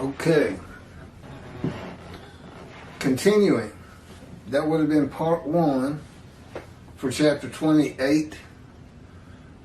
Okay. Continuing. That would have been part 1 for chapter 28.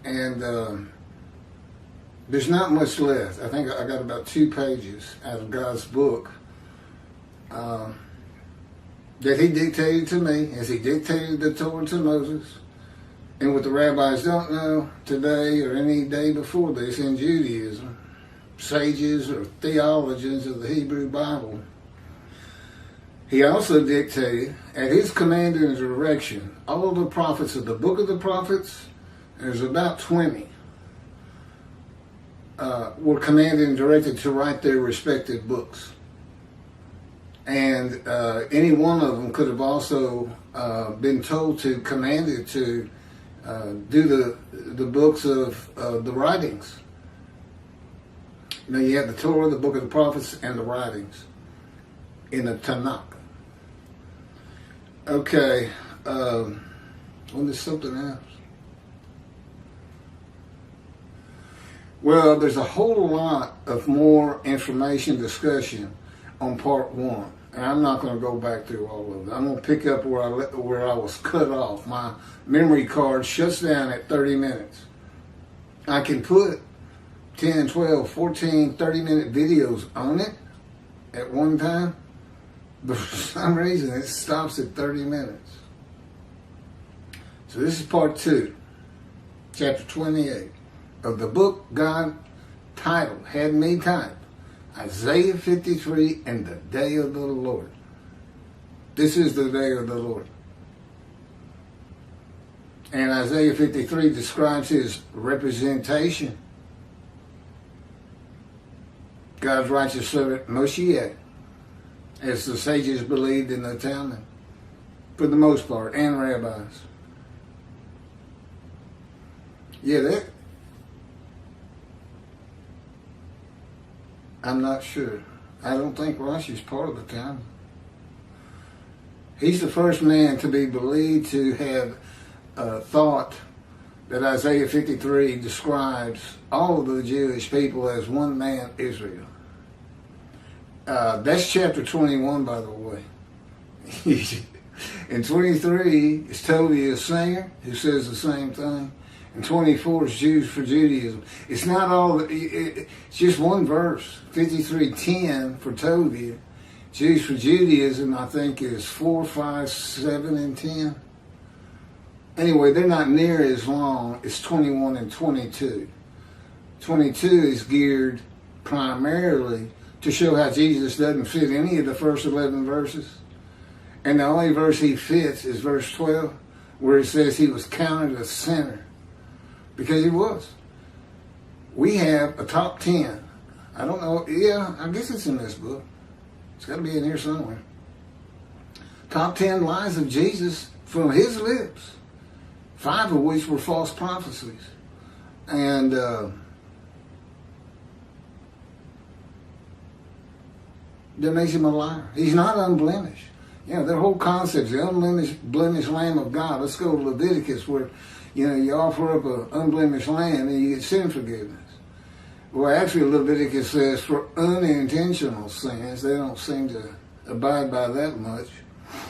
And there's not much left. I think I got about 2 pages out of God's book that he dictated to me as he dictated the Torah to Moses. And what the rabbis don't know today or any day before this in Judaism, sages or theologians of the Hebrew Bible, he also dictated, at his command and direction, all of the prophets of the book of the prophets, there's about 20, were commanded and directed to write their respective books. And any one of them could have also been told to, commanded to do the books of the writings. Now you have the Torah, the book of the prophets, and the writings in the Tanakh. Okay, well, there's something else. Well, there's a whole lot of more information discussion on part 1. And I'm not going to go back through all of it. I'm going to pick up where I was cut off. My memory card shuts down at 30 minutes. I can put 10, 12, 14, 30-minute videos on it at one time, but for some reason it stops at 30 minutes. So this is part 2, chapter 28 of the book God titled, had me type, Isaiah 53 and the day of the Lord. This is the day of the Lord. And Isaiah 53 describes his representation. God's righteous servant Moshiach, as the sages believed in the Talmud, for the most part, and rabbis. Yeah, I'm not sure. I don't think Rashi's part of the Talmud. He's the first man to be believed to have thought that Isaiah 53 describes all of the Jewish people as one man, Israel. That's chapter 21, by the way. In 23, it's Toby, a singer, who says the same thing. And 24 is Jews for Judaism. It's not all, it's just one verse, 53:10 for Toby. Jews for Judaism, I think, is 4, 5, 7, and 10. Anyway, they're not near as long as 21 and 22. 22 is geared primarily to show how Jesus doesn't fit any of the first 11 verses. And the only verse he fits is verse 12, where it says he was counted a sinner. Because he was. We have a top 10. I don't know. Yeah, I guess it's in this book. It's got to be in here somewhere. Top 10 lies of Jesus from his lips. 5 of which were false prophecies. And that makes him a liar. He's not unblemished. You know, their whole concept is the unblemished Lamb of God. Let's go to Leviticus where, you know, you offer up an unblemished lamb and you get sin forgiveness. Well, actually, Leviticus says for unintentional sins, they don't seem to abide by that much.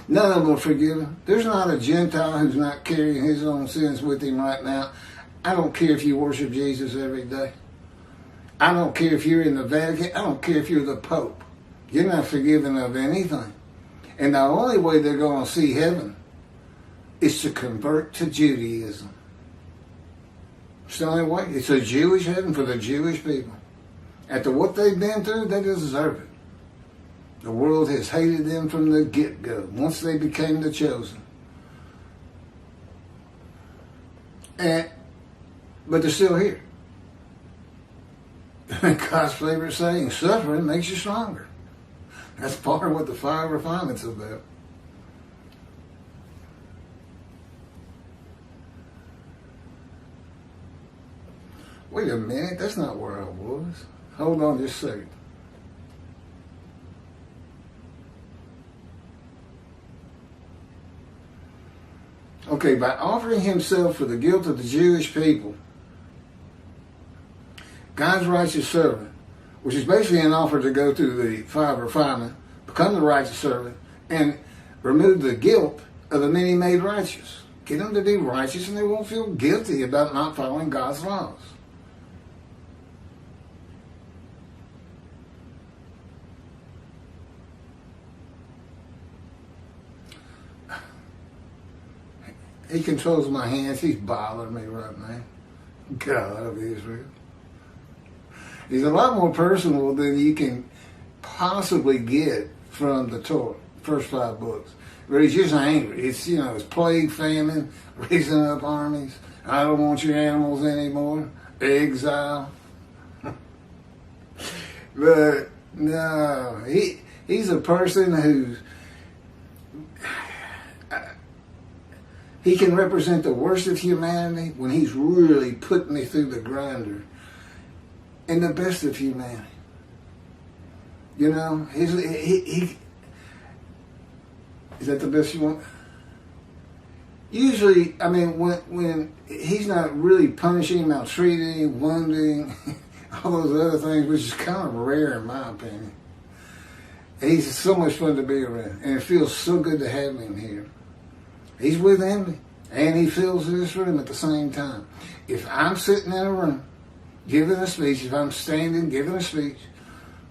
None of them are forgiven. There's not a Gentile who's not carrying his own sins with him right now. I don't care if you worship Jesus every day. I don't care if you're in the Vatican. I don't care if you're the Pope. You're not forgiven of anything. And the only way they're going to see heaven is to convert to Judaism. It's the only way. It's a Jewish heaven for the Jewish people. After what they've been through, they deserve it. The world has hated them from the get-go, once they became the chosen. But they're still here. God's favorite saying, suffering makes you stronger. That's part of what the fire of refinement's about. Wait a minute, that's not where I was. Hold on just a second. Okay, by offering himself for the guilt of the Jewish people, God's righteous servant which is basically an offer to go through the fire of refinement, become the righteous servant, and remove the guilt of the many made righteous. Get them to be righteous and they won't feel guilty about not following God's laws. He controls my hands. He's bothering me right now. God of Israel. He's a lot more personal than you can possibly get from the Torah, first 5 books. But he's just angry. It's, it's plague, famine, raising up armies. I don't want your animals anymore. Exile. But no, he's a person who's, he can represent the worst of humanity when he's really putting me through the grinder, and the best of humanity. He is that the best you want? Usually, when he's not really punishing, maltreating, wounding, all those other things, which is kind of rare in my opinion. He's so much fun to be around, and it feels so good to have him here. He's within me, and he fills this room at the same time. If I'm sitting in a room giving a speech, if I'm standing giving a speech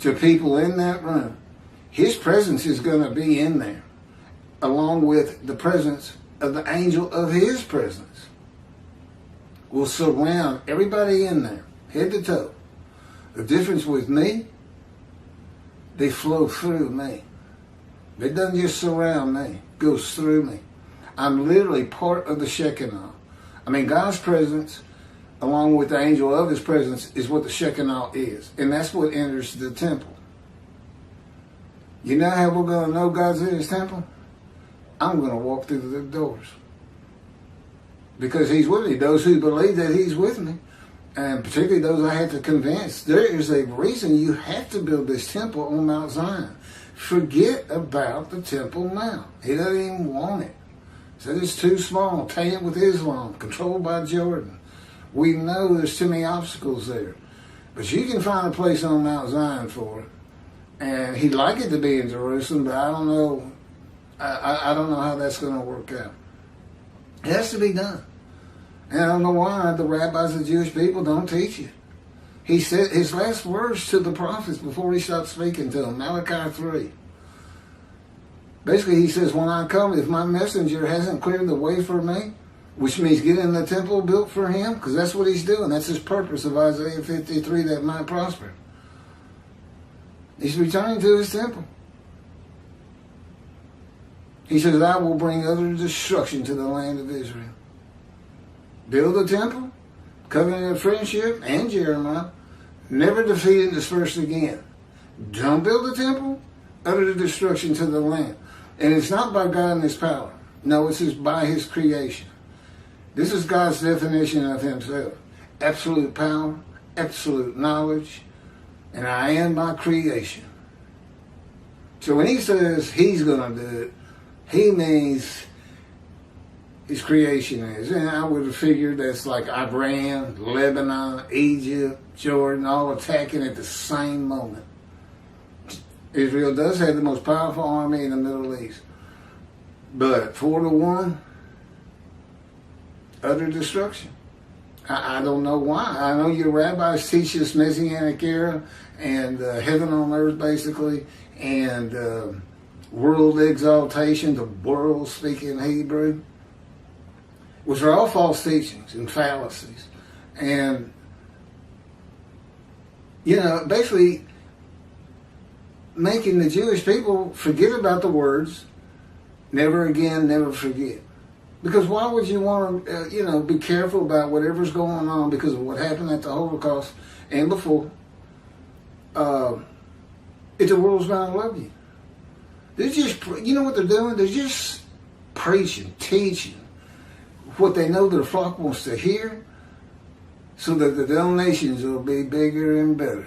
to people in that room, his presence is going to be in there, along with the presence of the angel of his presence. Will surround everybody in there, head to toe. The difference with me, they flow through me. It doesn't just surround me, it goes through me. I'm literally part of the Shekinah. God's presence, along with the angel of his presence, is what the Shekinah is. And that's what enters the temple. You know how we're going to know God's in his temple? I'm going to walk through the doors. Because he's with me. Those who believe that he's with me, and particularly those I have to convince, there is a reason you have to build this temple on Mount Zion. Forget about the Temple Mount. He doesn't even want it. Said it's too small, tainted with Islam, controlled by Jordan. We know there's too many obstacles there. But you can find a place on Mount Zion for it. And he'd like it to be in Jerusalem, but I don't know. I don't know how that's going to work out. It has to be done. And I don't know why the rabbis of the Jewish people don't teach it. He said his last words to the prophets before he stopped speaking to them, Malachi 3. Basically, he says, when I come, if my messenger hasn't cleared the way for me, which means getting the temple built for him, because that's what he's doing. That's his purpose of Isaiah 53, that might prosper. He's returning to his temple. He says, I will bring utter destruction to the land of Israel. Build the temple, covenant of friendship, and Jeremiah, never defeat and disperse again. Don't build the temple, utter destruction to the land. And it's not by God and his power. No, it's just by his creation. This is God's definition of himself. Absolute power, absolute knowledge, and I am my creation. So when he says he's going to do it, he means his creation is. And I would have figured that's like Iran, Lebanon, Egypt, Jordan, all attacking at the same moment. Israel does have the most powerful army in the Middle East. But 4-1, utter destruction. I don't know why. I know your rabbis teach this Messianic era and heaven on earth, basically, and world exaltation, the world speaking Hebrew, which are all false teachings and fallacies. And, basically making the Jewish people forget about the words, never again, never forget. Because why would you want to, be careful about whatever's going on because of what happened at the Holocaust and before? If the world's going to love you. They're just, what they're doing? They're just preaching, teaching what they know their flock wants to hear so that the donations will be bigger and better.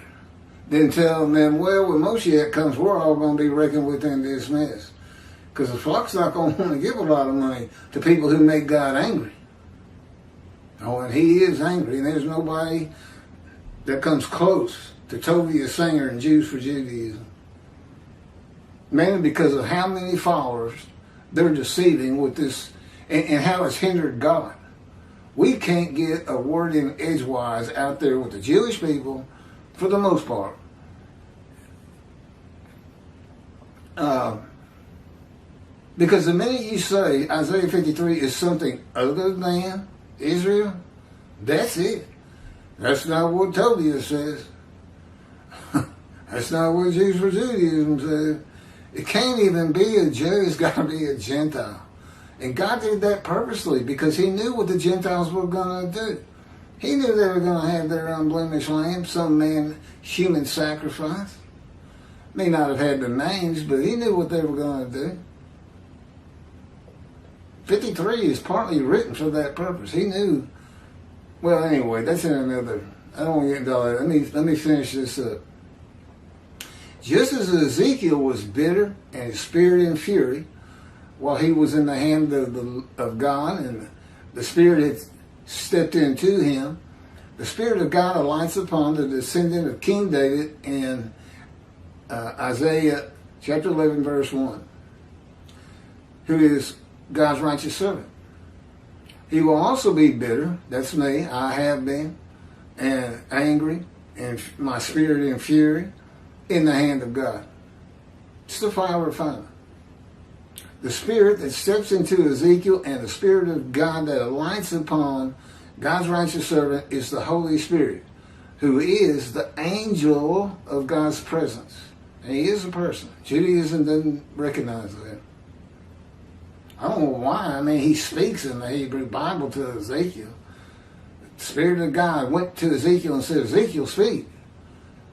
Then telling them, well, when Moshiach comes, we're all going to be reckoned with in this mess. Because the flock's not going to want to give a lot of money to people who make God angry. Oh, and he is angry, and there's nobody that comes close to Tovia Singer and Jews for Judaism. Mainly because of how many followers they're deceiving with this, and how it's hindered God. We can't get a word in edgewise out there with the Jewish people, for the most part. Because the minute you say Isaiah 53 is something other than Israel, that's it. That's not what Tobiah says. That's not what Jews for Judaism says. It can't even be a Jew. It's got to be a Gentile. And God did that purposely because he knew what the Gentiles were going to do. He knew they were going to have their unblemished lamb, some man, human sacrifice. May not have had the names, but he knew what they were going to do. 53 is partly written for that purpose. He knew. Well, anyway, that's in another. I don't want to get into all that. Let me finish this up. Just as Ezekiel was bitter and his spirit in fury while he was in the hand of God and the Spirit had stepped into him, the Spirit of God alights upon the descendant of King David in Isaiah chapter 11, verse 1, who is God's righteous servant. He will also be bitter, that's me, I have been, and angry, and my spirit in fury, in the hand of God. It's the fire refinement. The spirit that steps into Ezekiel and the Spirit of God that alights upon God's righteous servant is the Holy Spirit, who is the angel of God's presence. And he is a person. Judaism doesn't recognize that. I don't know why. I mean, he speaks in the Hebrew Bible to Ezekiel. The Spirit of God went to Ezekiel and said, Ezekiel, speak.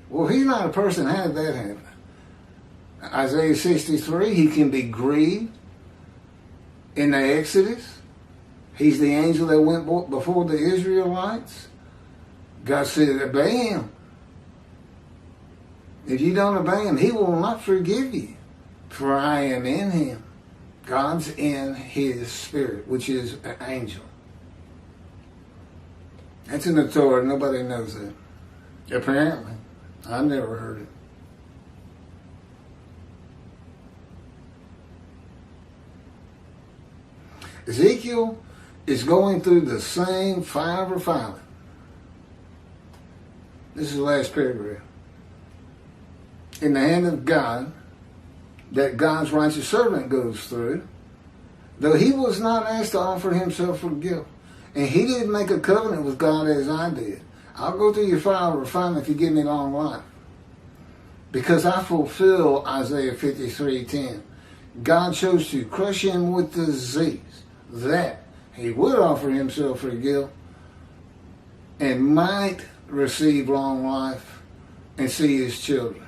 Well, he's not a person. How did that happen? Isaiah 63, he can be grieved in the Exodus. He's the angel that went before the Israelites. God said, obey him. If you don't obey him, he will not forgive you. For I am in him. God's in his spirit, which is an angel. That's in the Torah. Nobody knows that. Apparently. I've never heard it. Ezekiel is going through the same fire refinement. This is the last paragraph. In the hand of God, that God's righteous servant goes through, though he was not asked to offer himself for guilt. And he didn't make a covenant with God as I did. I'll go through your fire refinement if you give me long life. Because I fulfill Isaiah 53:10. God chose to crush him with disease, that he would offer himself for guilt and might receive long life and see his children.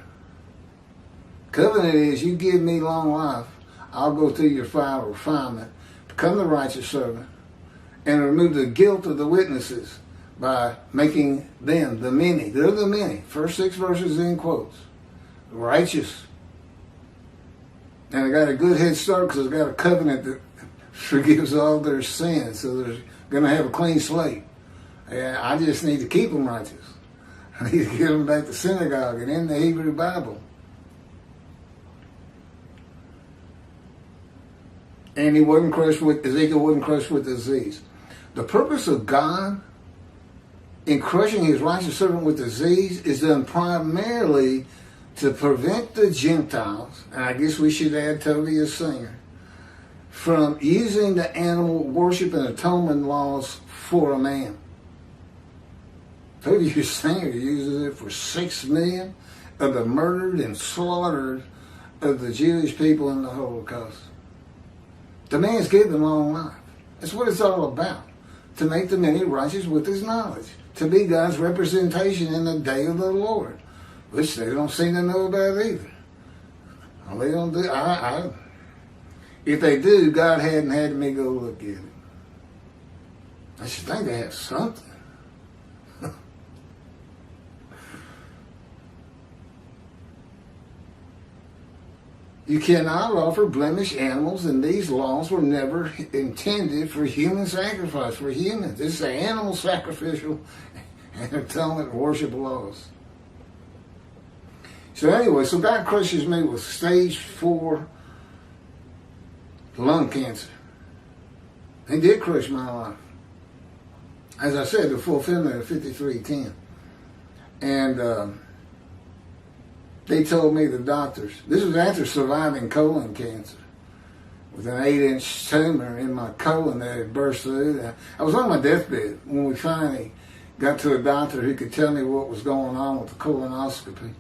Covenant is, you give me long life, I'll go through your fire refinement, become the righteous servant, and remove the guilt of the witnesses by making them, the many, they're the many, first 6 verses in quotes, righteous. And I got a good head start because I got a covenant that forgives all their sins, so they're going to have a clean slate. And I just need to keep them righteous. I need to get them back to synagogue and in the Hebrew Bible. And he wasn't crushed with, Ezekiel wasn't crushed with disease. The purpose of God in crushing his righteous servant with disease is done primarily to prevent the Gentiles, and I guess we should add Tobiah Singer, from using the animal worship and atonement laws for a man. Tobiah Singer uses it for 6 million of the murdered and slaughtered of the Jewish people in the Holocaust. The man's given long life. That's what it's all about. To make the many righteous with his knowledge. To be God's representation in the day of the Lord. Which they don't seem to know about either. Well, they don't do. If they do, God hadn't had me go look at it. I should think they have something. You cannot offer blemished animals, and these laws were never intended for human sacrifice, for humans. This is an animal sacrificial and atonement and worship laws. So anyway, so God crushes me with stage 4 lung cancer. He did crush my life. As I said, the fulfillment of 53:10. And they told me, the doctors, this was after surviving colon cancer, with an 8-inch tumor in my colon that had burst through. I was on my deathbed when we finally got to a doctor who could tell me what was going on with the colonoscopy.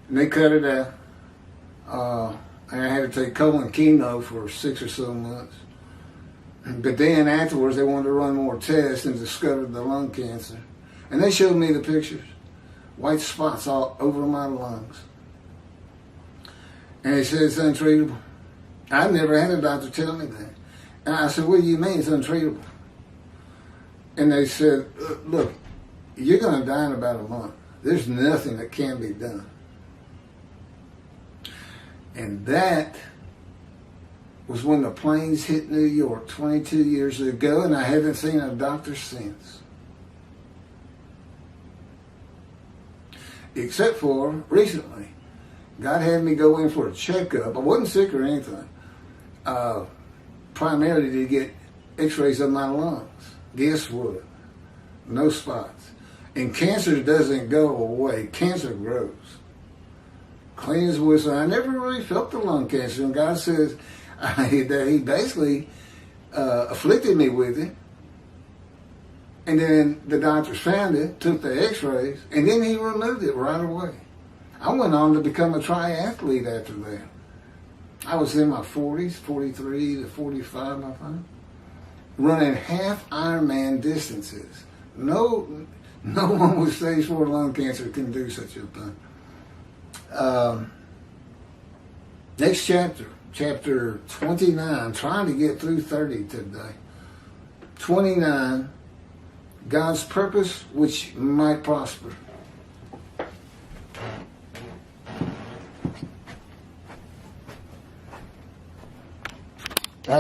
And they cut it out. And I had to take colon chemo for 6 or so months. But then afterwards, they wanted to run more tests and discovered the lung cancer. And they showed me the pictures. White spots all over my lungs. And they said it's untreatable. I never had a doctor tell me that. And I said, what do you mean it's untreatable? And they said, look, you're going to die in about a month. There's nothing that can be done. And that was when the planes hit New York 22 years ago, and I haven't seen a doctor since. Except for recently. God had me go in for a checkup. I wasn't sick or anything. Primarily to get x-rays of my lungs. Guess what? No spots. And cancer doesn't go away. Cancer grows. Clean as whistle. I never really felt the lung cancer. And God says that He basically afflicted me with it. And then the doctors found it, took the x-rays, and then He removed it right away. I went on to become a triathlete after that. I was in my 40s, 43 to 45, I think, running half Ironman distances. No one with stage 4 lung cancer can do such a thing. Next chapter 29, trying to get through 30 today. 29, God's purpose which might prosper.